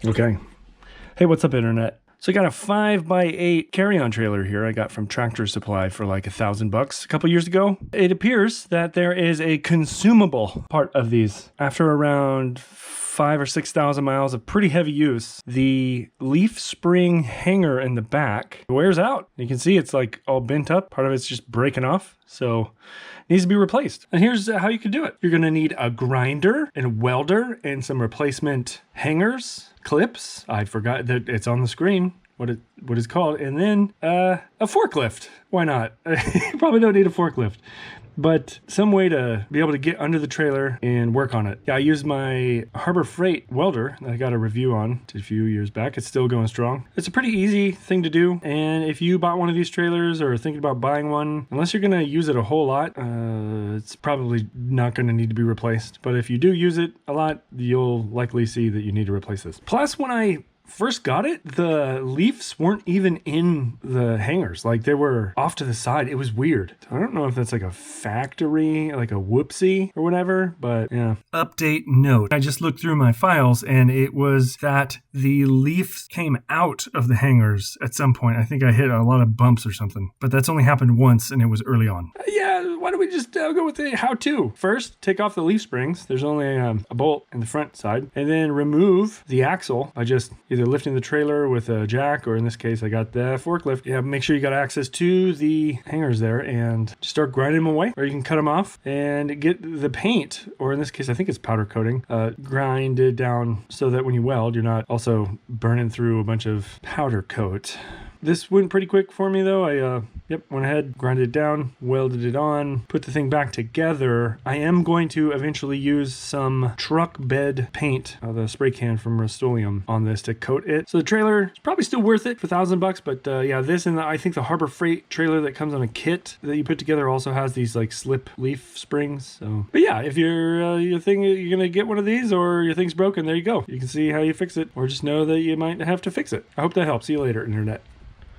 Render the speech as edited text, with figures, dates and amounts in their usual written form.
Okay. Hey, what's up, Internet? So I got a 5x8 carry-on trailer here I got from Tractor Supply for like $1,000 a couple years ago. It appears that there is a consumable part of these. After around 5,000 or 6,000 miles of pretty heavy use, the leaf spring hanger in the back wears out. You can see it's like all bent up. Part of it's just breaking off. So it needs to be replaced. And here's how you can do it. You're going to need a grinder and a welder and some replacement hangers, clips. I forgot that it's on the screen what it's called. And then a forklift. Why not? You probably don't need a forklift, but some way to be able to get under the trailer and work on it. Yeah, I used my Harbor Freight welder that I got a review on a few years back. It's still going strong. It's a pretty easy thing to do. And if you bought one of these trailers or are thinking about buying one, unless you're going to use it a whole lot, it's probably not going to need to be replaced. But if you do use it a lot, you'll likely see that you need to replace this. Plus, when I first got it, the leaves weren't even in the hangers. Like, they were off to the side. It was weird. I don't know if that's like a factory, like a whoopsie or whatever, but yeah. Update note. I just looked through my files and it was that the leaves came out of the hangers at some point. I think I hit a lot of bumps or something, but that's only happened once and it was early on. Yeah, why don't we just go with the how-to? First, take off the leaf springs. There's only a bolt in the front side, and then remove the axle by just either lifting the trailer with a jack, or in this case, I got the forklift. Yeah, make sure you got access to the hangers there and start grinding them away, or you can cut them off and get the paint, or in this case, I think it's powder coating, grinded down so that when you weld, you're not also burning through a bunch of powder coat. This went pretty quick for me though. I went ahead, grinded it down, welded it on, put the thing back together. I am going to eventually use some truck bed paint, the spray can from Rust-Oleum, on this to coat it. So the trailer is probably still worth it for $1,000, but yeah, this and I think the Harbor Freight trailer that comes on a kit that you put together also has these like slip leaf springs. So, but yeah, if you're gonna get one of these or your thing's broken, there you go. You can see how you fix it, or just know that you might have to fix it. I hope that helps. See you later, Internet.